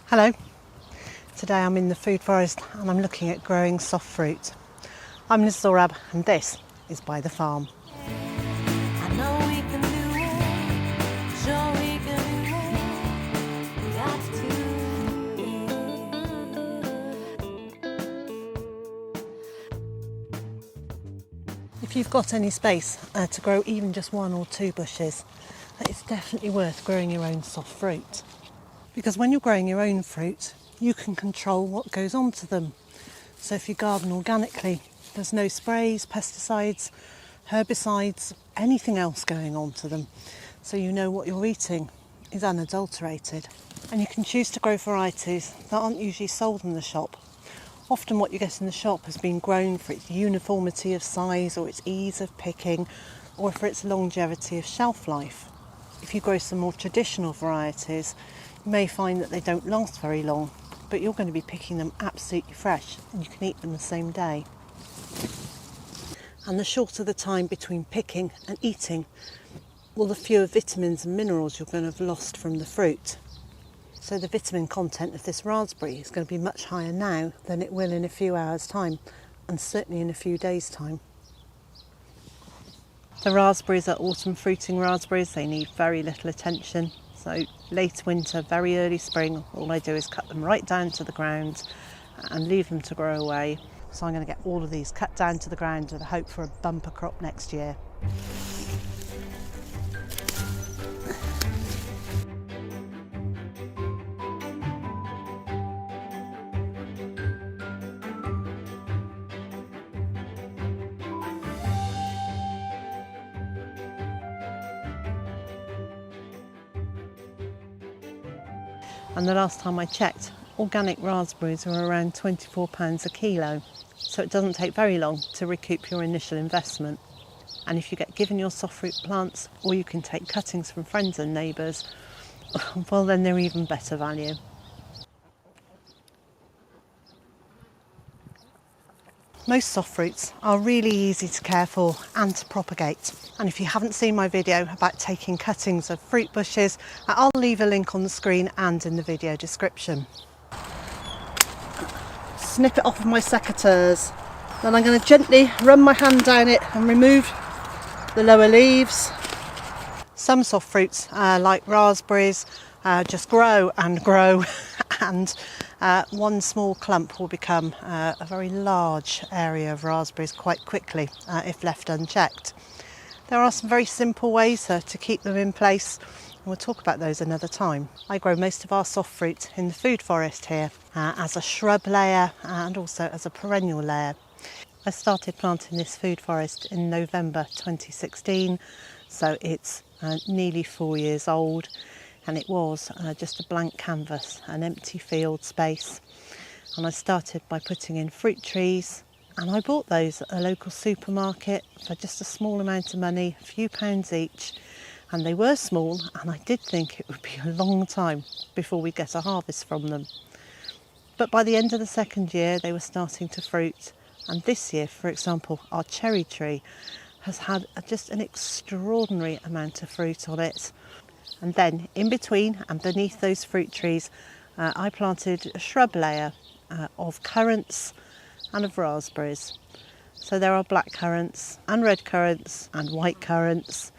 Hello, today I'm in the food forest and I'm looking at growing soft fruit. I'm Ms Zorab and this is Byther Farm. I know we can do it, sure we can do it, we got to. If you've got any space to grow even just one or two bushes, it's definitely worth growing your own soft fruit. Because when you're growing your own fruit, you can control what goes onto them. So if you garden organically, there's no sprays, pesticides, herbicides, anything else going on to them. So you know what you're eating is unadulterated. And you can choose to grow varieties that aren't usually sold in the shop. Often what you get in the shop has been grown for its uniformity of size or its ease of picking or for its longevity of shelf life. If you grow some more traditional varieties, you may find that they don't last very long, but you're going to be picking them absolutely fresh and you can eat them the same day. And the shorter the time between picking and eating, well, the fewer vitamins and minerals you're going to have lost from the fruit. So the vitamin content of this raspberry is going to be much higher now than it will in a few hours' time, and certainly in a few days' time. The raspberries are autumn fruiting raspberries. They need very little attention. So late winter, very early spring, all I do is cut them right down to the ground and leave them to grow away. So I'm going to get all of these cut down to the ground with a hope for a bumper crop next year. And the last time I checked, organic raspberries are around £24 a kilo. So it doesn't take very long to recoup your initial investment. And if you get given your soft fruit plants, or you can take cuttings from friends and neighbours, well then they're even better value. Most soft fruits are really easy to care for and to propagate. And if you haven't seen my video about taking cuttings of fruit bushes, I'll leave a link on the screen and in the video description. Snip it off of my secateurs. Then I'm going to gently run my hand down it and remove the lower leaves. Some soft fruits, like raspberries, just grow and grow and one small clump will become a very large area of raspberries quite quickly if left unchecked. There are some very simple ways to keep them in place, and we'll talk about those another time. I grow most of our soft fruit in the food forest here as a shrub layer and also as a perennial layer. I started planting this food forest in November 2016, so it's nearly 4 years old. And it was just a blank canvas, an empty field space. And I started by putting in fruit trees, and I bought those at a local supermarket for just a small amount of money, a few pounds each. And they were small, and I did think it would be a long time before we get a harvest from them. But by the end of the second year, they were starting to fruit. And this year, for example, our cherry tree has had just an extraordinary amount of fruit on it. And then in between and beneath those fruit trees, I planted a shrub layer of currants and of raspberries. So there are black currants and red currants and white currants,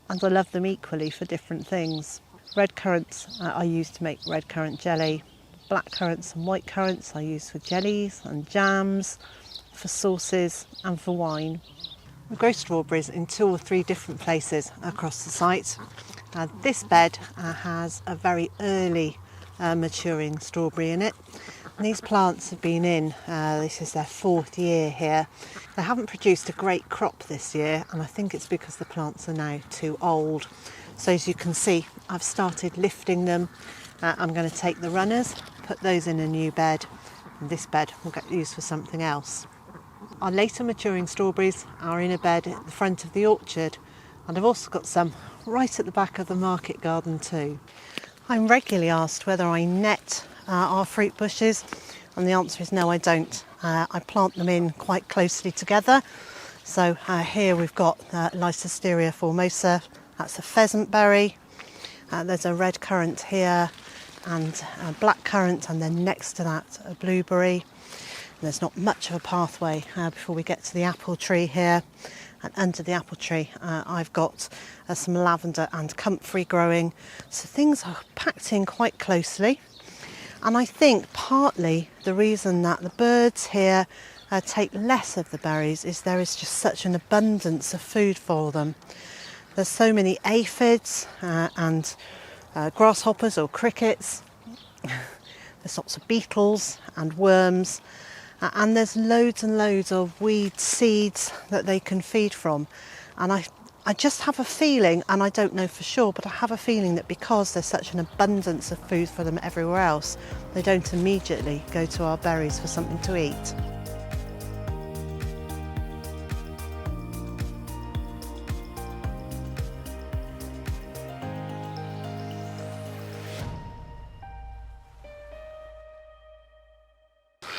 and I love them equally for different things. Red currants I use to make red currant jelly. Black currants and white currants I use for jellies and jams, for sauces and for wine. We grow strawberries in 2 or 3 different places across the site. This bed has a very early maturing strawberry in it. And these plants have been in, this is their 4th year here. They haven't produced a great crop this year, and I think it's because the plants are now too old. So as you can see, I've started lifting them. I'm going to take the runners, put those in a new bed, and this bed will get used for something else. Our later maturing strawberries are in a bed at the front of the orchard, and I've also got some right at the back of the market garden too. I'm regularly asked whether I net our fruit bushes, and the answer is no, I don't. I plant them in quite closely together. So here we've got Lycisteria formosa, that's a pheasant berry. There's a red currant here, and black currant, and then next to that a blueberry. And there's not much of a pathway before we get to the apple tree here. And under the apple tree I've got some lavender and comfrey growing. So things are packed in quite closely. And I think partly the reason that the birds here take less of the berries is there is just such an abundance of food for them. There's so many aphids and grasshoppers or crickets. There's lots of beetles and worms, and there's loads and loads of weed seeds that they can feed from. And I just have a feeling, and I don't know for sure, but I have a feeling that because there's such an abundance of food for them everywhere else, they don't immediately go to our berries for something to eat.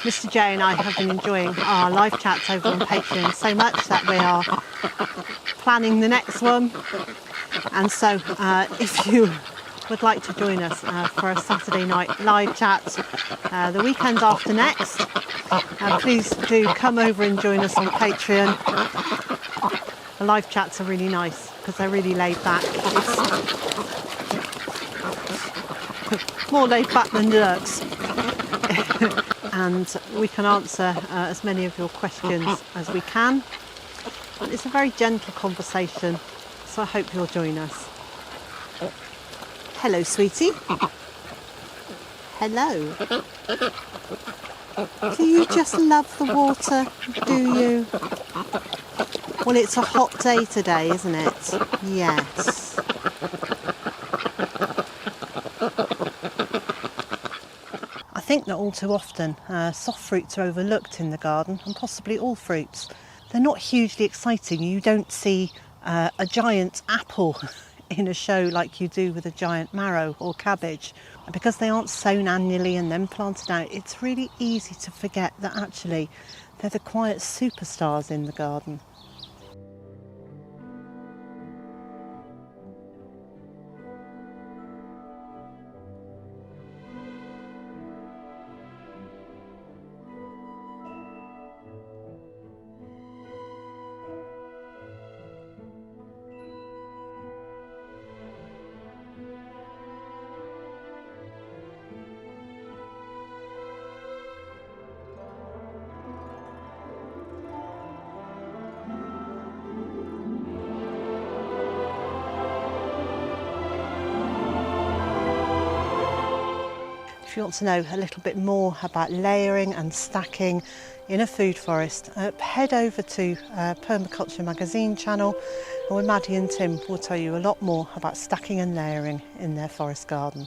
Mr. J and I have been enjoying our live chats over on Patreon so much that we are planning the next one. And so if you would like to join us for a Saturday night live chat the weekend after next, please do come over and join us on Patreon. The live chats are really nice because they're really laid back. It's more laid back than Lurks. And we can answer as many of your questions as we can. But it's a very gentle conversation, so I hope you'll join us. Hello, sweetie. Hello. Do you just love the water, do you? Well, it's a hot day today, isn't it? Yes. I think that all too often soft fruits are overlooked in the garden, and possibly all fruits. They're not hugely exciting. You don't see a giant apple in a show like you do with a giant marrow or cabbage. And because they aren't sown annually and then planted out, it's really easy to forget that actually they're the quiet superstars in the garden. If you want to know a little bit more about layering and stacking in a food forest, head over to Permaculture magazine channel, and where Maddie and Tim will tell you a lot more about stacking and layering in their forest garden.